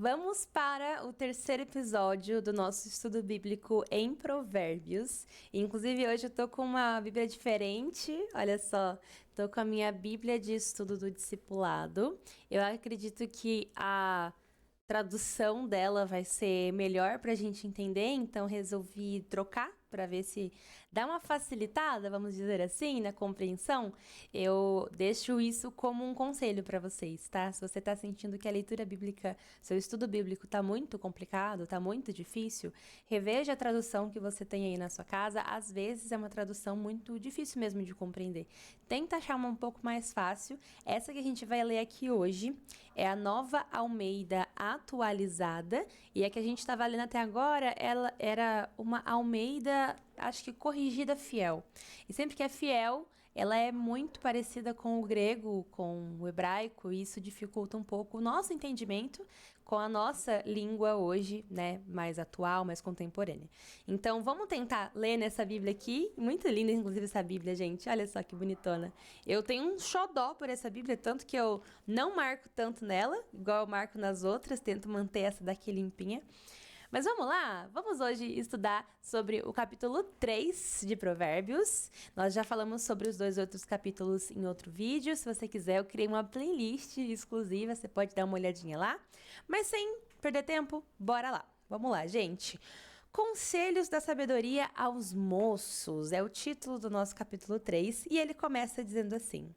Vamos para o terceiro episódio do nosso estudo bíblico em Provérbios. Inclusive, hoje eu tô com uma Bíblia diferente. Olha só, tô com a minha Bíblia de estudo do discipulado. Eu acredito que a tradução dela vai ser melhor pra gente entender, então resolvi trocar para ver se dá uma facilitada, vamos dizer assim, na compreensão. Eu deixo isso como um conselho para vocês, tá? Se você tá sentindo que a leitura bíblica, seu estudo bíblico tá muito complicado, tá muito difícil, reveja a tradução que você tem aí na sua casa. Às vezes é uma tradução muito difícil mesmo de compreender. Tenta achar uma um pouco mais fácil. Essa que a gente vai ler aqui hoje é a Nova Almeida Atualizada, e a que a gente estava lendo até agora, ela era uma Almeida, acho que corrigida fiel. E sempre que é fiel, ela é muito parecida com o grego, com o hebraico, e isso dificulta um pouco o nosso entendimento com a nossa língua hoje, né, mais atual, mais contemporânea. Então, vamos tentar ler nessa Bíblia aqui. Muito linda, inclusive, essa Bíblia, gente. Olha só que bonitona. Eu tenho um xodó por essa Bíblia, tanto que eu não marco tanto nela, igual eu marco nas outras, tento manter essa daqui limpinha. Mas vamos lá? Vamos hoje estudar sobre o capítulo 3 de Provérbios. Nós já falamos sobre os dois outros capítulos em outro vídeo. Se você quiser, eu criei uma playlist exclusiva, você pode dar uma olhadinha lá. Mas sem perder tempo, bora lá. Vamos lá, gente. Conselhos da Sabedoria aos Moços é o título do nosso capítulo 3 e ele começa dizendo assim: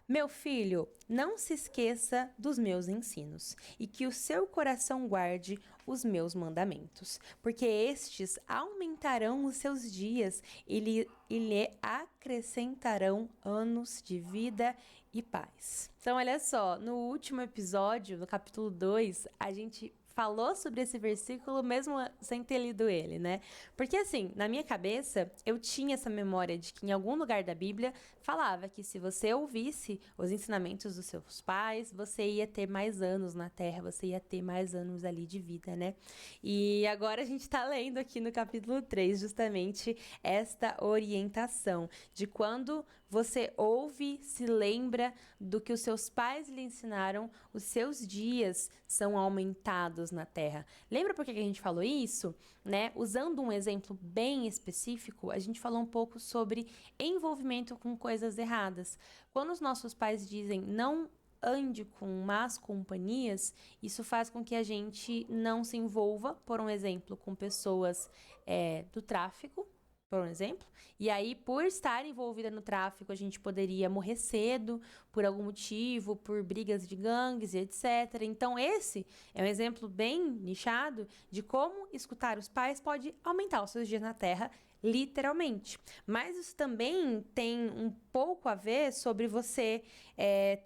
Meu filho, não se esqueça dos meus ensinos e que o seu coração guarde os meus mandamentos, porque estes aumentarão os seus dias e lhe acrescentarão anos de vida e paz. Então, olha só, no último episódio, no capítulo 2, a gente falou sobre esse versículo mesmo sem ter lido ele, né? Porque assim, na minha cabeça, eu tinha essa memória de que em algum lugar da Bíblia falava que se você ouvisse os ensinamentos dos seus pais, você ia ter mais anos na Terra, você ia ter mais anos ali de vida, né? E agora a gente tá lendo aqui no capítulo 3 justamente esta orientação de quando você ouve, se lembra do que os seus pais lhe ensinaram, os seus dias são aumentados na Terra. Lembra por que a gente falou isso? Né? Usando um exemplo bem específico, a gente falou um pouco sobre envolvimento com coisas erradas. Quando os nossos pais dizem não ande com más companhias, isso faz com que a gente não se envolva, por um exemplo, com pessoas do tráfico, por um exemplo, e aí por estar envolvida no tráfico a gente poderia morrer cedo por algum motivo, por brigas de gangues e etc. Então esse é um exemplo bem nichado de como escutar os pais pode aumentar os seus dias na Terra, literalmente. Mas isso também tem um pouco a ver sobre você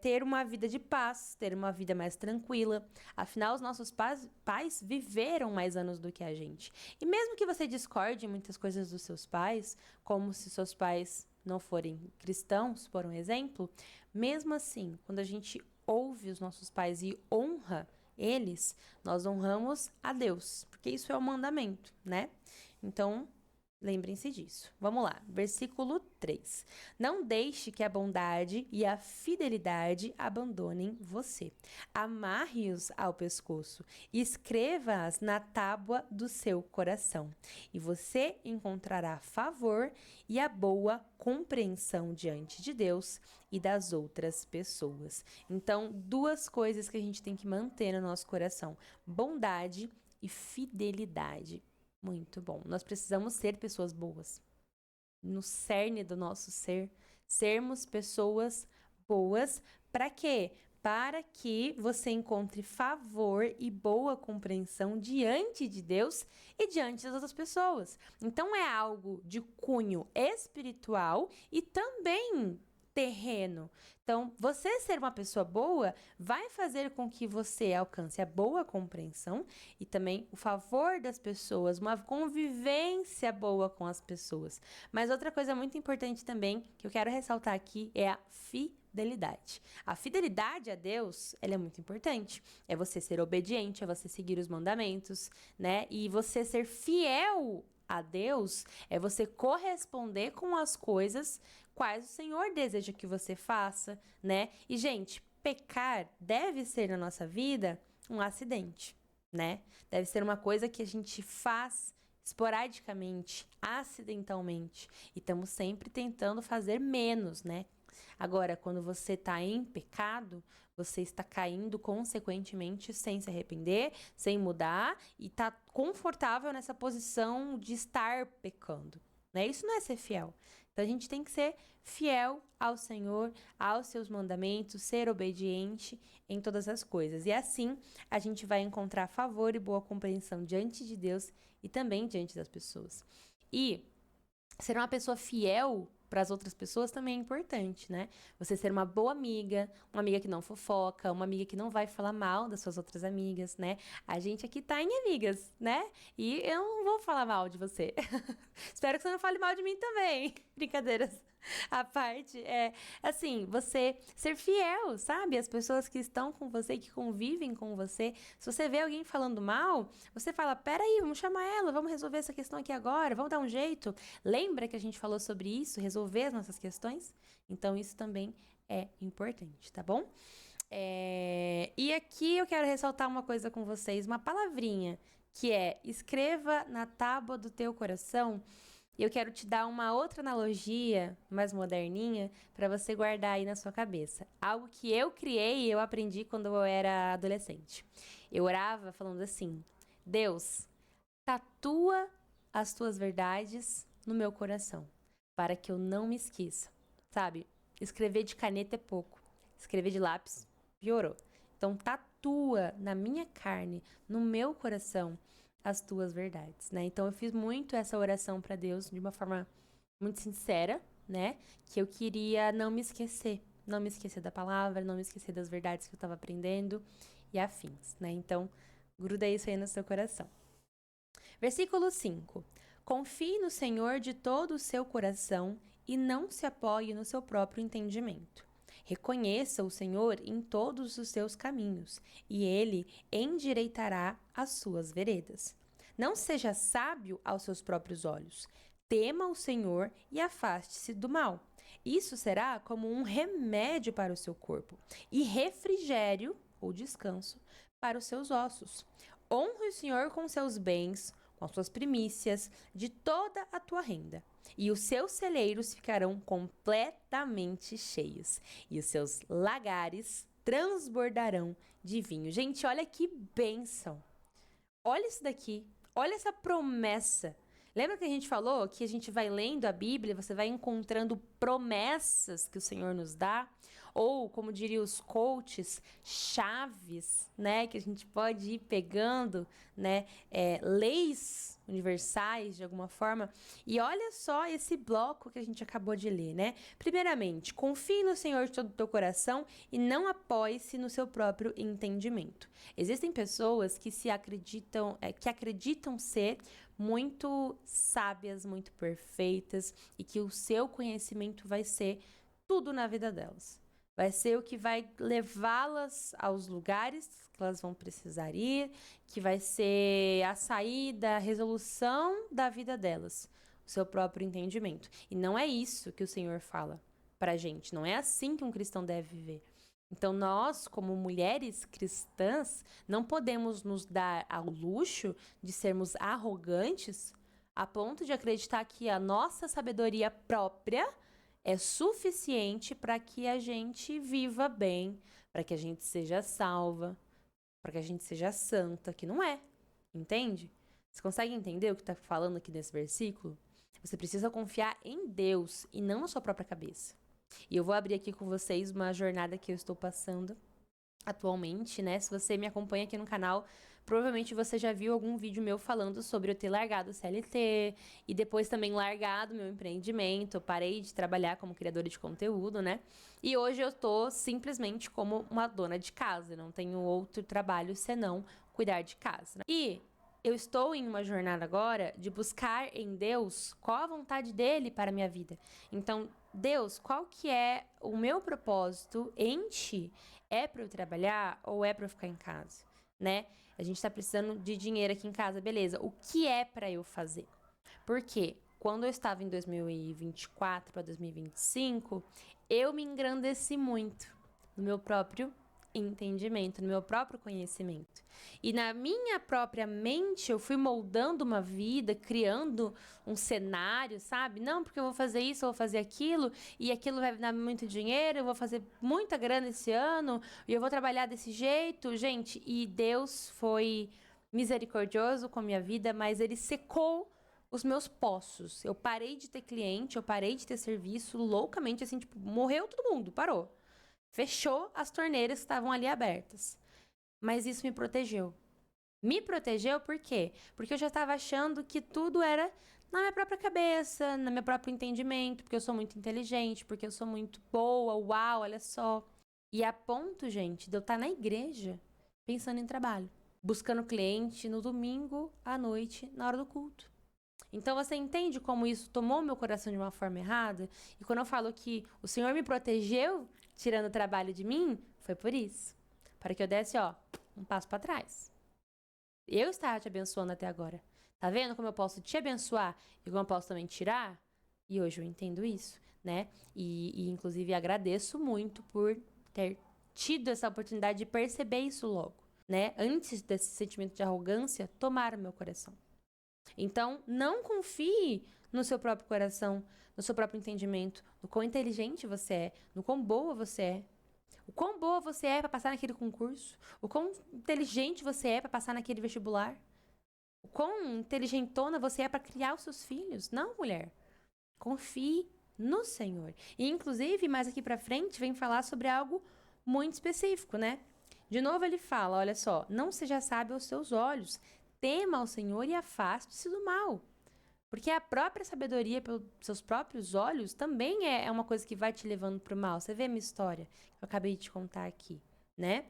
ter uma vida de paz, ter uma vida mais tranquila. Afinal, os nossos pais viveram mais anos do que a gente. E mesmo que você discorde muitas coisas dos seus pais, como se seus pais não forem cristãos, por um exemplo, mesmo assim, quando a gente ouve os nossos pais e honra eles, nós honramos a Deus, porque isso é o mandamento, né? Então, lembrem-se disso. Vamos lá, versículo 3. Não deixe que a bondade e a fidelidade abandonem você. Amarre-os ao pescoço e escreva-as na tábua do seu coração. E você encontrará favor e a boa compreensão diante de Deus e das outras pessoas. Então, duas coisas que a gente tem que manter no nosso coração: bondade e fidelidade. Muito bom. Nós precisamos ser pessoas boas. No cerne do nosso ser, sermos pessoas boas. Para quê? Para que você encontre favor e boa compreensão diante de Deus e diante das outras pessoas. Então é algo de cunho espiritual e também terreno. Então, você ser uma pessoa boa vai fazer com que você alcance a boa compreensão e também o favor das pessoas, uma convivência boa com as pessoas. Mas outra coisa muito importante também que eu quero ressaltar aqui é a fidelidade. A fidelidade a Deus, ela é muito importante. É você ser obediente, é você seguir os mandamentos, né? E você ser fiel a Deus é você corresponder com as coisas quais o Senhor deseja que você faça, né? E, gente, pecar deve ser na nossa vida um acidente. né? Deve ser uma coisa que a gente faz esporadicamente, acidentalmente. E estamos sempre tentando fazer menos, né? Agora, quando você está em pecado, você está caindo consequentemente sem se arrepender, sem mudar e está confortável nessa posição de estar pecando, né? Isso não é ser fiel. Então a gente tem que ser fiel ao Senhor, aos seus mandamentos, ser obediente em todas as coisas. E assim a gente vai encontrar favor e boa compreensão diante de Deus e também diante das pessoas. E ser uma pessoa fiel para as outras pessoas também é importante, né? Você ser uma boa amiga, uma amiga que não fofoca, uma amiga que não vai falar mal das suas outras amigas, né? A gente aqui tá em amigas, né? E eu não vou falar mal de você. Espero que você não fale mal de mim também. Brincadeiras à parte. É, assim, você ser fiel, sabe? As pessoas que estão com você, que convivem com você. Se você vê alguém falando mal, você fala, peraí, vamos chamar ela, vamos resolver essa questão aqui agora, vamos dar um jeito. Lembra que a gente falou sobre isso, resolver as nossas questões? Então, isso também é importante, tá bom? E aqui eu quero ressaltar uma coisa com vocês, uma palavrinha, que é escreva na tábua do teu coração. E eu quero te dar uma outra analogia, mais moderninha, para você guardar aí na sua cabeça. Algo que eu criei e eu aprendi quando eu era adolescente. Eu orava falando assim: Deus, tatua as tuas verdades no meu coração, para que eu não me esqueça. Sabe? Escrever de caneta é pouco. Escrever de lápis piorou. Então, tatua na minha carne, no meu coração, as tuas verdades, né? Então, eu fiz muito essa oração para Deus de uma forma muito sincera, né? Que eu queria não me esquecer. Não me esquecer da palavra, não me esquecer das verdades que eu estava aprendendo e afins, né? Então, gruda isso aí no seu coração. Versículo 5. Confie no Senhor de todo o seu coração e não se apoie no seu próprio entendimento. Reconheça o Senhor em todos os seus caminhos, e ele endireitará as suas veredas. Não seja sábio aos seus próprios olhos. Tema o Senhor e afaste-se do mal. Isso será como um remédio para o seu corpo e refrigério ou descanso para os seus ossos. Honre o Senhor com seus bens, com as suas primícias, de toda a tua renda. E os seus celeiros ficarão completamente cheios, e os seus lagares transbordarão de vinho. Gente, olha que bênção! Olha isso daqui, olha essa promessa. Lembra que a gente falou que a gente vai lendo a Bíblia, você vai encontrando promessas que o Senhor nos dá? Ou, como diriam os coaches, chaves, né? Que a gente pode ir pegando, né? Leis universais, de alguma forma. E olha só esse bloco que a gente acabou de ler, né? Primeiramente, confie no Senhor de todo o teu coração e não apoie-se no seu próprio entendimento. Existem pessoas que acreditam ser muito sábias, muito perfeitas e que o seu conhecimento vai ser tudo na vida delas. Vai ser o que vai levá-las aos lugares que elas vão precisar ir, que vai ser a saída, a resolução da vida delas, o seu próprio entendimento. E não é isso que o Senhor fala pra gente, não é assim que um cristão deve viver. Então, nós, como mulheres cristãs, não podemos nos dar ao luxo de sermos arrogantes a ponto de acreditar que a nossa sabedoria própria é suficiente para que a gente viva bem, para que a gente seja salva, para que a gente seja santa, que não é. Entende? Você consegue entender o que está falando aqui nesse versículo? Você precisa confiar em Deus e não na sua própria cabeça. E eu vou abrir aqui com vocês uma jornada que eu estou passando atualmente, né? Se você me acompanha aqui no canal, provavelmente você já viu algum vídeo meu falando sobre eu ter largado o CLT e depois também largado meu empreendimento. Eu parei de trabalhar como criadora de conteúdo, né? E hoje eu tô simplesmente como uma dona de casa, não tenho outro trabalho senão cuidar de casa, né? E eu estou em uma jornada agora de buscar em Deus qual a vontade dele para a minha vida. Então, Deus, qual que é o meu propósito em ti? É para eu trabalhar ou é para eu ficar em casa, né? A gente tá precisando de dinheiro aqui em casa, beleza. O que é para eu fazer? Porque quando eu estava em 2024 para 2025, eu me engrandeci muito no meu próprio entendimento, no meu próprio conhecimento. E na minha própria mente, eu fui moldando uma vida, criando um cenário, sabe? Não, porque eu vou fazer isso, eu vou fazer aquilo, e aquilo vai dar muito dinheiro, eu vou fazer muita grana esse ano, e eu vou trabalhar desse jeito. Gente, e Deus foi misericordioso com a minha vida, mas ele secou os meus poços. Eu parei de ter cliente, eu parei de ter serviço loucamente, assim, tipo, morreu todo mundo, parou. Fechou as torneiras que estavam ali abertas. Mas isso me protegeu. Me protegeu por quê? Porque eu já estava achando que tudo era na minha própria cabeça, no meu próprio entendimento, porque eu sou muito inteligente, porque eu sou muito boa, uau, olha só. E a ponto, gente, de eu estar na igreja pensando em trabalho, buscando cliente no domingo à noite, na hora do culto. Então você entende como isso tomou meu coração de uma forma errada? E quando eu falo que o Senhor me protegeu, tirando o trabalho de mim, foi por isso. Para que eu desse, um passo para trás. Eu estava te abençoando até agora. Tá vendo como eu posso te abençoar e como eu posso também tirar? E hoje eu entendo isso, né? E inclusive agradeço muito por ter tido essa oportunidade de perceber isso logo, né? Antes desse sentimento de arrogância tomar o meu coração. Então, não confie no seu próprio coração, no seu próprio entendimento, no quão inteligente você é, no quão boa você é. O quão boa você é para passar naquele concurso, o quão inteligente você é para passar naquele vestibular, o quão inteligentona você é para criar os seus filhos. Não, mulher. Confie no Senhor. E, inclusive, mais aqui para frente, vem falar sobre algo muito específico, né? De novo ele fala, olha só, não seja sábio aos seus olhos, tema ao Senhor e afaste-se do mal. Porque a própria sabedoria pelos seus próprios olhos também é uma coisa que vai te levando para o mal. Você vê a minha história que eu acabei de te contar aqui, né?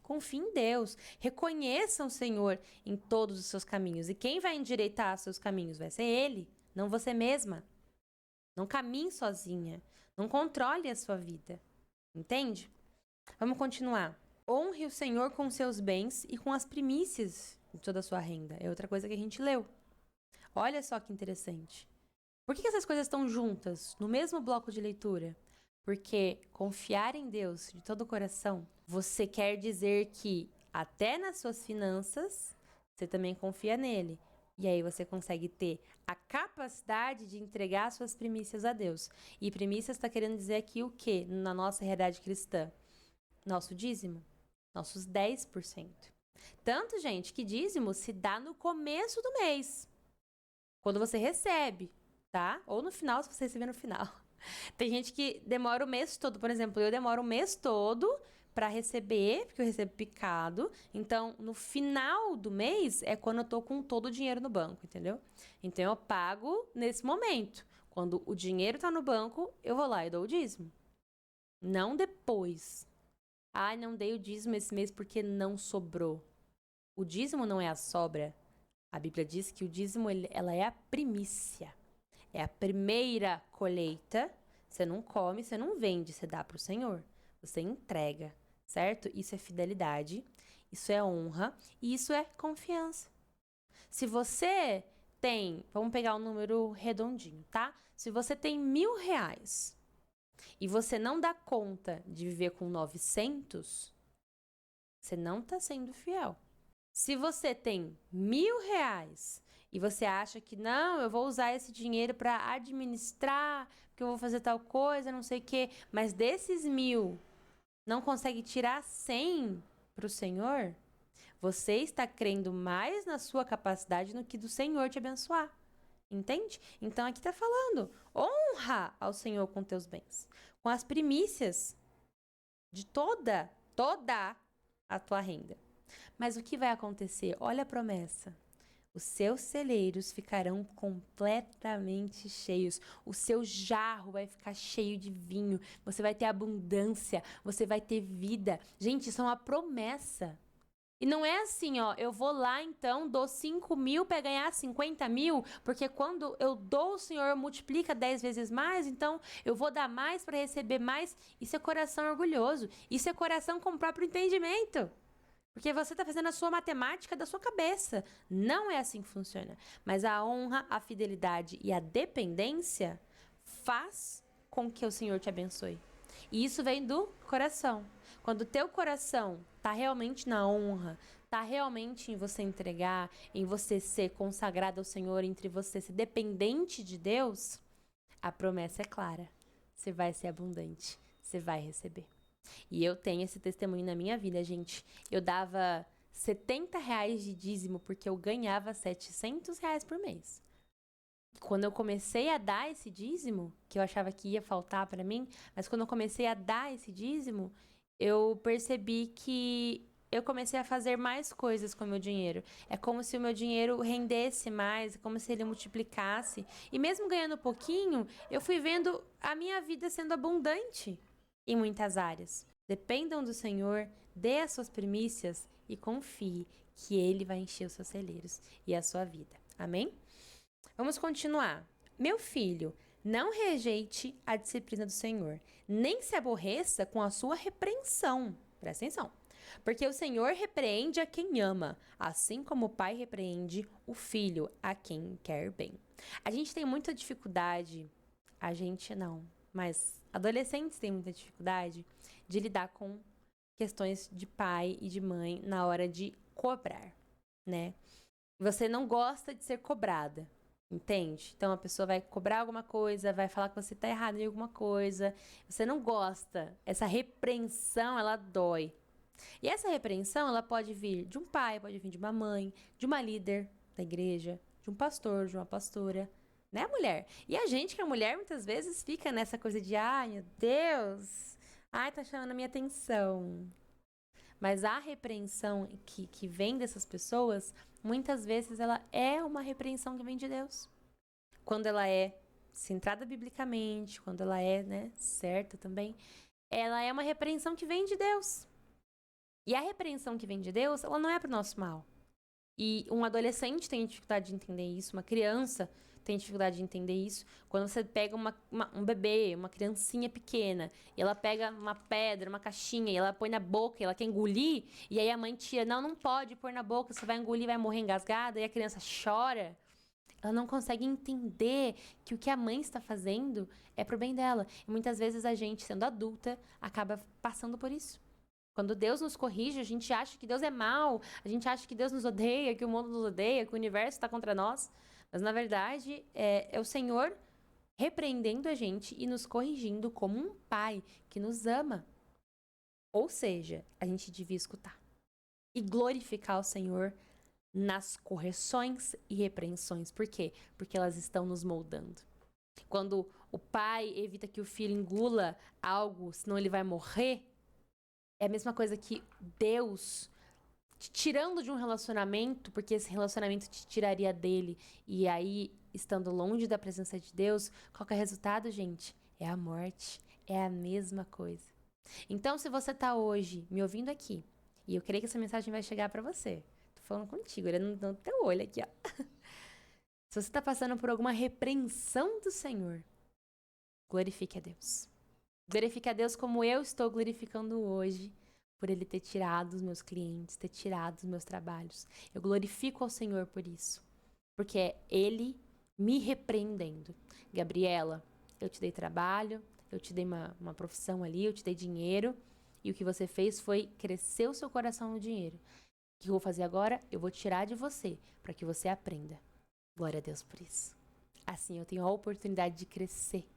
Confie em Deus. Reconheça o Senhor em todos os seus caminhos. E quem vai endireitar os seus caminhos vai ser Ele, não você mesma. Não caminhe sozinha. Não controle a sua vida. Entende? Vamos continuar. Honre o Senhor com seus bens e com as primícias de toda a sua renda. É outra coisa que a gente leu. Olha só que interessante. Por que essas coisas estão juntas no mesmo bloco de leitura? Porque confiar em Deus de todo o coração, você quer dizer que até nas suas finanças, você também confia nele. E aí você consegue ter a capacidade de entregar suas primícias a Deus. E primícias está querendo dizer aqui o quê? Na nossa realidade cristã? Nosso dízimo. Nossos 10%. Tanto, gente, que dízimo se dá no começo do mês. Quando você recebe, tá? Ou no final, se você receber no final. Tem gente que demora o mês todo. Por exemplo, eu demoro o mês todo para receber, porque eu recebo picado. Então, no final do mês é quando eu tô com todo o dinheiro no banco, entendeu? Então, eu pago nesse momento. Quando o dinheiro tá no banco, eu vou lá e dou o dízimo. Não depois. Ah, não dei o dízimo esse mês porque não sobrou. O dízimo não é a sobra. A Bíblia diz que o dízimo ela é a primícia. É a primeira colheita. Você não come, você não vende, você dá para o Senhor. Você entrega, certo? Isso é fidelidade, isso é honra e isso é confiança. Se você tem, vamos pegar um número redondinho, tá? Se você tem R$ 1.000 e você não dá conta de viver com 900, você não está sendo fiel. Se você tem R$ 1.000 e você acha que não, eu vou usar esse dinheiro para administrar, porque eu vou fazer tal coisa, não sei o quê, mas desses 1.000 não consegue tirar 100 para o Senhor, você está crendo mais na sua capacidade do que do Senhor te abençoar. Entende? Então aqui está falando, honra ao Senhor com teus bens, com as primícias de toda a tua renda. Mas o que vai acontecer? Olha a promessa. Os seus celeiros ficarão completamente cheios. O seu jarro vai ficar cheio de vinho. Você vai ter abundância. Você vai ter vida. Gente, isso é uma promessa. E não é assim, eu vou lá então, dou 5.000 para ganhar 50.000, porque quando eu dou, o Senhor multiplica 10 vezes mais, então eu vou dar mais para receber mais. Isso é coração orgulhoso. Isso é coração com o próprio entendimento. Porque você está fazendo a sua matemática da sua cabeça. Não é assim que funciona. Mas a honra, a fidelidade e a dependência faz com que o Senhor te abençoe. E isso vem do coração. Quando o teu coração tá realmente na honra, tá realmente em você entregar, em você ser consagrado ao Senhor, entre você ser dependente de Deus, a promessa é clara. Você vai ser abundante, você vai receber. E eu tenho esse testemunho na minha vida, gente. Eu dava R$ 70 de dízimo porque eu ganhava R$ 700 por mês. Quando eu comecei a dar esse dízimo, que eu achava que ia faltar para mim, mas quando eu comecei a dar esse dízimo, eu percebi que eu comecei a fazer mais coisas com o meu dinheiro. É como se o meu dinheiro rendesse mais, é como se ele multiplicasse. E mesmo ganhando pouquinho, eu fui vendo a minha vida sendo abundante em muitas áreas. Dependam do Senhor, dê as suas primícias e confie que Ele vai encher os seus celeiros e a sua vida. Amém? Vamos continuar. Meu filho, não rejeite a disciplina do Senhor, nem se aborreça com a sua repreensão. Presta atenção. Porque o Senhor repreende a quem ama, assim como o pai repreende o filho a quem quer bem. A gente tem muita dificuldade, a gente não, mas adolescentes têm muita dificuldade de lidar com questões de pai e de mãe na hora de cobrar, né? Você não gosta de ser cobrada, entende? Então a pessoa vai cobrar alguma coisa, vai falar que você tá errado em alguma coisa, você não gosta. Essa repreensão, ela dói. E essa repreensão, ela pode vir de um pai, pode vir de uma mãe, de uma líder da igreja, de um pastor, de uma pastora, né, mulher? E a gente que é mulher, muitas vezes fica nessa coisa de, ai, meu Deus, ai, tá chamando a minha atenção. Mas a repreensão que vem dessas pessoas, muitas vezes ela é uma repreensão que vem de Deus. Quando ela é centrada biblicamente, quando ela é, né, certa também, ela é uma repreensão que vem de Deus. E a repreensão que vem de Deus, ela não é pro nosso mal. E um adolescente tem dificuldade de entender isso, uma criança tem dificuldade de entender isso. Quando você pega um bebê, uma criancinha pequena, e ela pega uma pedra, uma caixinha, e ela põe na boca, e ela quer engolir, e aí a mãe tira, não pode pôr na boca, você vai engolir, vai morrer engasgada, e a criança chora. Ela não consegue entender que o que a mãe está fazendo é pro bem dela. E muitas vezes a gente, sendo adulta, acaba passando por isso. Quando Deus nos corrige, a gente acha que Deus é mau, a gente acha que Deus nos odeia, que o mundo nos odeia, que o universo está contra nós. Mas, na verdade, é o Senhor repreendendo a gente e nos corrigindo como um pai que nos ama. Ou seja, a gente devia escutar e glorificar o Senhor nas correções e repreensões. Por quê? Porque elas estão nos moldando. Quando o pai evita que o filho engula algo, senão ele vai morrer, é a mesma coisa que Deus te tirando de um relacionamento, porque esse relacionamento te tiraria dele. E aí, estando longe da presença de Deus, qual que é o resultado, gente? É a morte. É a mesma coisa. Então, se você tá hoje me ouvindo aqui, e eu creio que essa mensagem vai chegar pra você. Tô falando contigo, olhando no teu olho aqui, ó. Se você tá passando por alguma repreensão do Senhor, glorifique a Deus. Glorifique a Deus como eu estou glorificando hoje, por Ele ter tirado os meus clientes, ter tirado os meus trabalhos. Eu glorifico ao Senhor por isso, porque é Ele me repreendendo. Gabriela, eu te dei trabalho, eu te dei uma profissão ali, eu te dei dinheiro, e o que você fez foi crescer o seu coração no dinheiro. O que eu vou fazer agora? Eu vou tirar de você, para que você aprenda. Glória a Deus por isso. Assim eu tenho a oportunidade de crescer,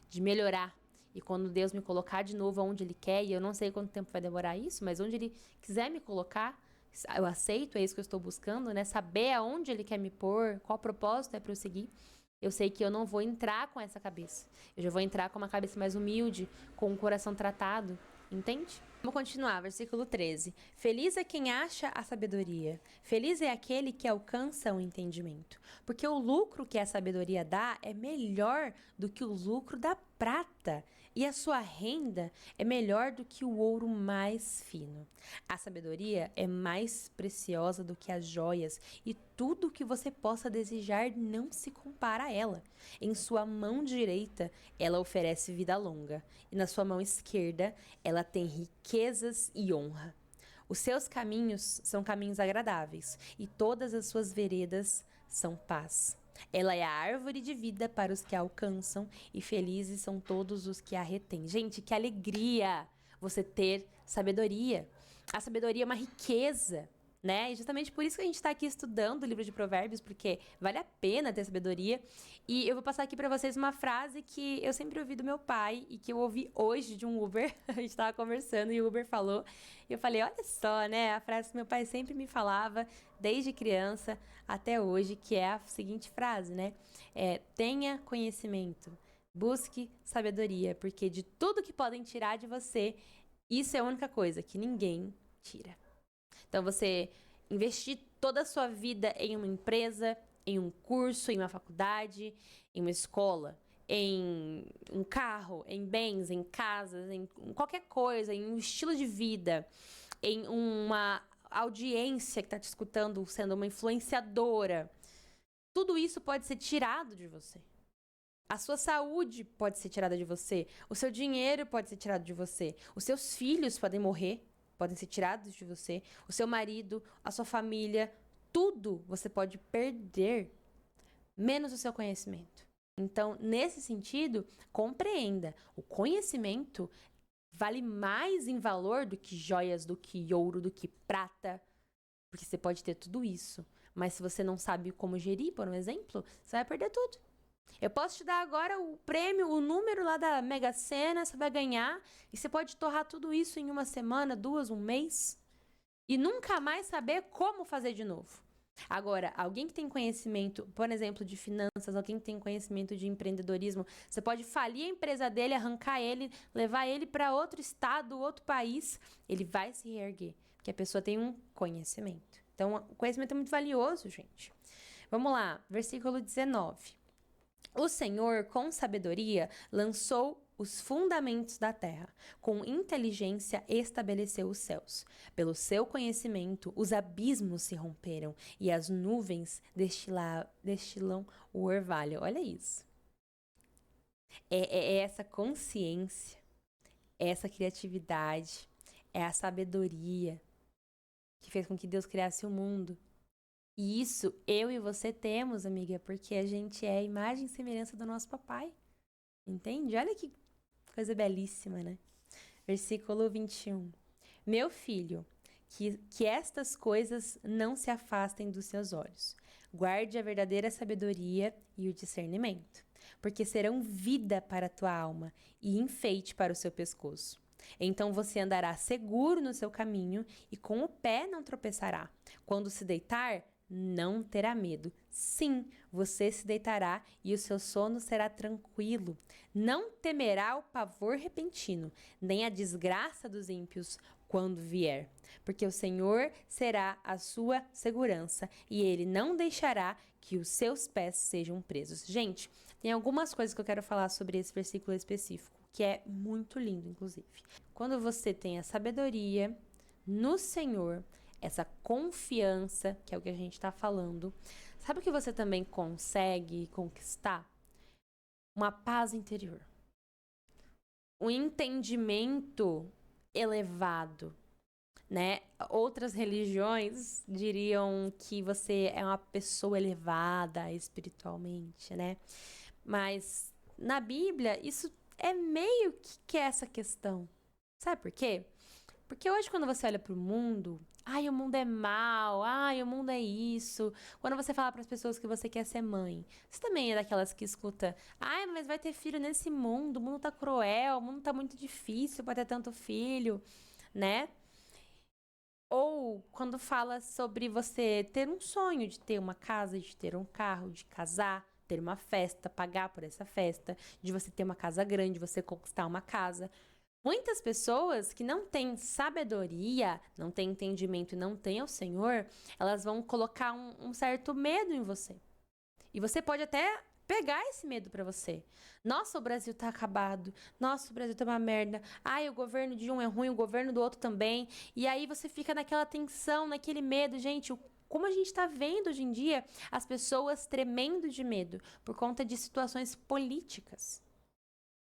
de melhorar. E quando Deus me colocar de novo onde Ele quer, e eu não sei quanto tempo vai demorar isso, mas onde Ele quiser me colocar, eu aceito, é isso que eu estou buscando, né? Saber aonde Ele quer me pôr, qual propósito é para eu seguir. Eu sei que eu não vou entrar com essa cabeça. Eu já vou entrar com uma cabeça mais humilde, com o coração tratado, entende? Vamos continuar, versículo 13. Feliz é quem acha a sabedoria. Feliz é aquele que alcança o entendimento. Porque o lucro que a sabedoria dá é melhor do que o lucro da prata. E a sua renda é melhor do que o ouro mais fino. A sabedoria é mais preciosa do que as joias, e tudo o que você possa desejar não se compara a ela. Em sua mão direita, ela oferece vida longa, e na sua mão esquerda, ela tem riquezas e honra. Os seus caminhos são caminhos agradáveis, e todas as suas veredas são paz. Ela é a árvore de vida para os que a alcançam, e felizes são todos os que a retêm. Gente, que alegria! você ter sabedoria. A sabedoria é uma riqueza, né? E justamente por isso que a gente está aqui estudando o livro de Provérbios, porque vale a pena ter sabedoria. E eu vou passar aqui para vocês uma frase que eu sempre ouvi do meu pai e que eu ouvi hoje de um Uber. A gente estava conversando e o Uber falou. E eu falei, olha só, né? A frase que meu pai sempre me falava, desde criança até hoje, que é a seguinte frase, né? Tenha conhecimento, busque sabedoria, porque de tudo que podem tirar de você, isso é a única coisa que ninguém tira. Então, você investir toda a sua vida em uma empresa, em um curso, em uma faculdade, em uma escola, em um carro, em bens, em casas, em qualquer coisa, em um estilo de vida, em uma audiência que está te escutando, sendo uma influenciadora. Tudo isso pode ser tirado de você. A sua saúde pode ser tirada de você. O seu dinheiro pode ser tirado de você. Os seus filhos podem morrer, podem ser tirados de você. O seu marido, a sua família, tudo você pode perder, menos o seu conhecimento. Então, nesse sentido, compreenda. O conhecimento vale mais em valor do que joias, do que ouro, do que prata. Porque você pode ter tudo isso. Mas se você não sabe como gerir, por um exemplo, você vai perder tudo. Eu posso te dar agora o prêmio, o número lá da Mega Sena, você vai ganhar e você pode torrar tudo isso em uma semana, 2, um mês e nunca mais saber como fazer de novo. Agora, alguém que tem conhecimento, por exemplo, de finanças, alguém que tem conhecimento de empreendedorismo, você pode falir a empresa dele, arrancar ele, levar ele para outro estado, outro país, ele vai se reerguer, porque a pessoa tem um conhecimento. Então, o conhecimento é muito valioso, gente. Vamos lá, versículo 19. O Senhor, com sabedoria, lançou os fundamentos da terra. Com inteligência estabeleceu os céus. Pelo seu conhecimento, os abismos se romperam e as nuvens destilam o orvalho. Olha isso. É essa consciência, é essa criatividade, é a sabedoria que fez com que Deus criasse o mundo. E isso eu e você temos, amiga, porque a gente é a imagem e semelhança do nosso papai. Entende? Olha que coisa belíssima, né? Versículo 21. Meu filho, que estas coisas não se afastem dos seus olhos. Guarde a verdadeira sabedoria e o discernimento, porque serão vida para a tua alma e enfeite para o seu pescoço. Então você andará seguro no seu caminho e com o pé não tropeçará. Quando se deitar, não terá medo. Sim, você se deitará e o seu sono será tranquilo. Não temerá o pavor repentino, nem a desgraça dos ímpios quando vier. Porque o Senhor será a sua segurança e Ele não deixará que os seus pés sejam presos. Gente, tem algumas coisas que eu quero falar sobre esse versículo específico, que é muito lindo, inclusive. Quando você tem a sabedoria no Senhor, essa confiança, que é o que a gente está falando, sabe o que você também consegue conquistar? Uma paz interior. Um entendimento elevado, né? Outras religiões diriam que você é uma pessoa elevada espiritualmente, né? Mas na Bíblia, isso é meio que essa questão. Sabe por quê? Porque hoje, quando você olha para o mundo, ai, o mundo é mal, ai, o mundo é isso. Quando você fala para as pessoas que você quer ser mãe, você também é daquelas que escuta, ai, mas vai ter filho nesse mundo, o mundo tá cruel, o mundo tá muito difícil para ter tanto filho, né? Ou quando fala sobre você ter um sonho de ter uma casa, de ter um carro, de casar, ter uma festa, pagar por essa festa, de você ter uma casa grande, você conquistar uma casa. Muitas pessoas que não têm sabedoria, não têm entendimento e não têm o Senhor, elas vão colocar um certo medo em você. E você pode até pegar esse medo pra você. Nossa, o Brasil tá acabado. Nossa, o Brasil tá uma merda. Ai, o governo de um é ruim, o governo do outro também. E aí você fica naquela tensão, naquele medo. Gente, como a gente tá vendo hoje em dia as pessoas tremendo de medo por conta de situações políticas.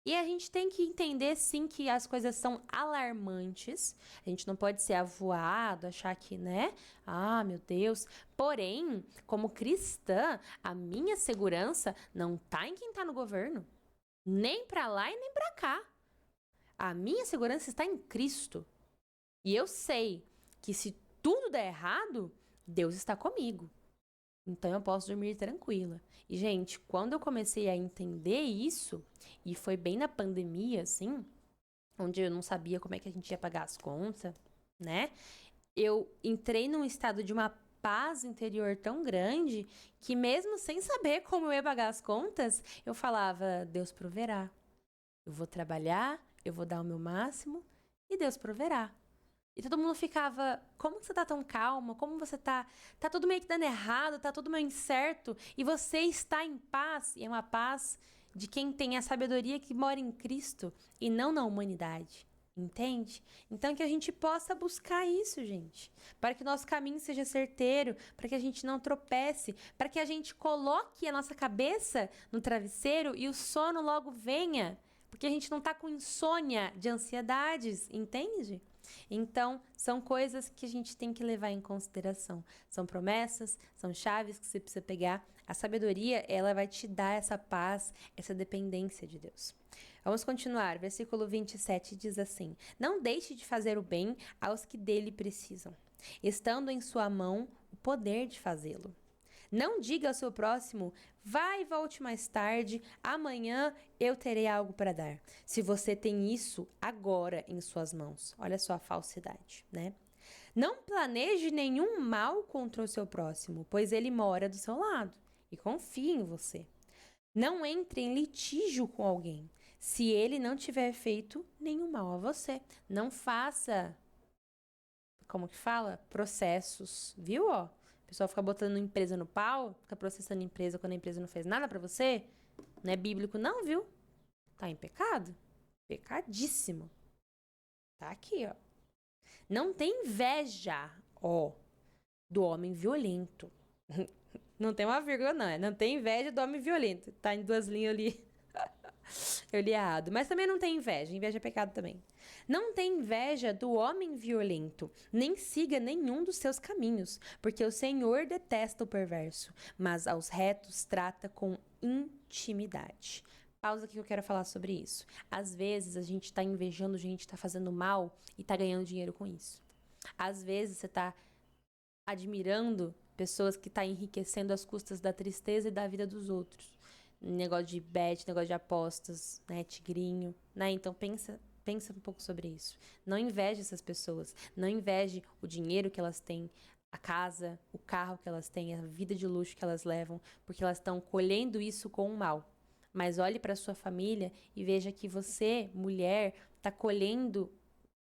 E a gente tem que entender, sim, que as coisas são alarmantes. A gente não pode ser avoado, achar que, né? Ah, meu Deus. Porém, como cristã, a minha segurança não tá em quem tá no governo. Nem pra lá e nem pra cá. A minha segurança está em Cristo. E eu sei que se tudo der errado, Deus está comigo. Então eu posso dormir tranquila. E, gente, quando eu comecei a entender isso, e foi bem na pandemia, assim, onde eu não sabia como é que a gente ia pagar as contas, né? Eu entrei num estado de uma paz interior tão grande que mesmo sem saber como eu ia pagar as contas, eu falava, Deus proverá. Eu vou trabalhar, eu vou dar o meu máximo e Deus proverá. E todo mundo ficava, como que você tá tão calma? Como você tá? Tá tudo meio que dando errado, tá tudo meio incerto. E você está em paz. E é uma paz de quem tem a sabedoria que mora em Cristo e não na humanidade. Entende? Então que a gente possa buscar isso, gente. Para que o nosso caminho seja certeiro, para que a gente não tropece, para que a gente coloque a nossa cabeça no travesseiro e o sono logo venha. Porque a gente não tá com insônia de ansiedades, entende? Então, são coisas que a gente tem que levar em consideração. São promessas, são chaves que você precisa pegar. A sabedoria, ela vai te dar essa paz, essa dependência de Deus. Vamos continuar. Versículo 27 diz assim: Não deixe de fazer o bem aos que dele precisam, estando em sua mão o poder de fazê-lo. Não diga ao seu próximo, vai e volte mais tarde, amanhã eu terei algo para dar. Se você tem isso agora em suas mãos. Olha só a falsidade, né? Não planeje nenhum mal contra o seu próximo, pois ele mora do seu lado e confia em você. Não entre em litígio com alguém, se ele não tiver feito nenhum mal a você. Não faça, como que fala? Processos, viu, ó? O pessoal fica botando empresa no pau, fica processando a empresa quando a empresa não fez nada pra você. Não é bíblico não, viu? Tá em pecado? Pecadíssimo. Tá aqui, ó. Não tem inveja, ó, do homem violento. Não tem uma vírgula, não. Não tem inveja do homem violento. Tá em 2 linhas ali. Eu li errado. Mas também não tem inveja. Inveja é pecado também. Não tem inveja do homem violento, nem siga nenhum dos seus caminhos, porque o Senhor detesta o perverso, mas aos retos trata com intimidade. Pausa aqui que eu quero falar sobre isso. Às vezes a gente tá invejando gente, tá fazendo mal e tá ganhando dinheiro com isso. Às vezes você tá admirando pessoas que tá enriquecendo às custas da tristeza e da vida dos outros. Negócio de bet, negócio de apostas, né, tigrinho, né? Então pensa um pouco sobre isso. Não inveje essas pessoas. Não inveje o dinheiro que elas têm, a casa, o carro que elas têm, a vida de luxo que elas levam, porque elas estão colhendo isso com o mal. Mas olhe para sua família e veja que você, mulher, está colhendo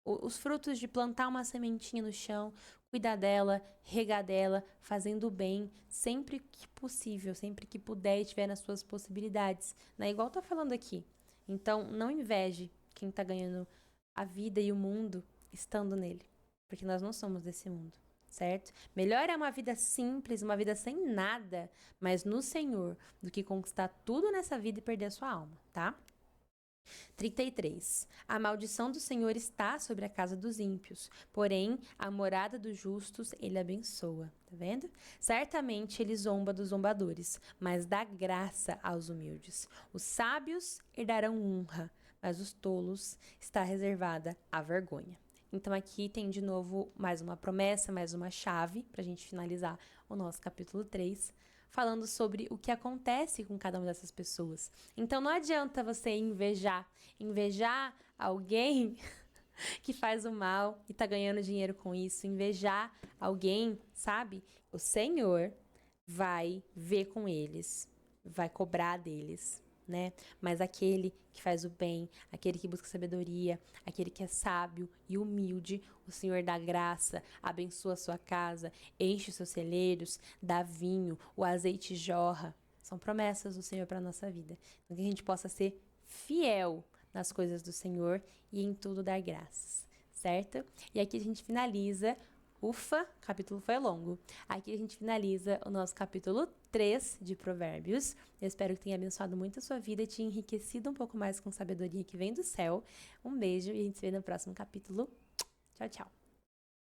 os frutos de plantar uma sementinha no chão, cuidar dela, regar dela, fazendo o bem, sempre que possível, sempre que puder e tiver nas suas possibilidades, né? Igual tá falando aqui. Então, não inveje quem tá ganhando a vida e o mundo estando nele, porque nós não somos desse mundo, certo? Melhor é uma vida simples, uma vida sem nada, mas no Senhor, do que conquistar tudo nessa vida e perder a sua alma, tá? 33. A maldição do Senhor está sobre a casa dos ímpios, porém a morada dos justos ele abençoa. Tá vendo? Certamente ele zomba dos zombadores, mas dá graça aos humildes. Os sábios herdarão honra, mas os tolos está reservada a vergonha. Então aqui tem de novo mais uma promessa, mais uma chave para a gente finalizar o nosso capítulo 3. Falando sobre o que acontece com cada uma dessas pessoas. Então não adianta você invejar alguém que faz o mal e tá ganhando dinheiro com isso, invejar alguém, sabe? O Senhor vai ver com eles, vai cobrar deles, né? Mas aquele que faz o bem, aquele que busca sabedoria, aquele que é sábio e humilde, o Senhor dá graça, abençoa a sua casa, enche os seus celeiros, dá vinho, o azeite jorra. São promessas do Senhor para a nossa vida. Então que a gente possa ser fiel nas coisas do Senhor e em tudo dar graças, certo? E aqui a gente finaliza. Ufa, o capítulo foi longo. Aqui a gente finaliza o nosso capítulo 3 de Provérbios. Eu espero que tenha abençoado muito a sua vida e te enriquecido um pouco mais com sabedoria que vem do céu. Um beijo e a gente se vê no próximo capítulo. Tchau, tchau.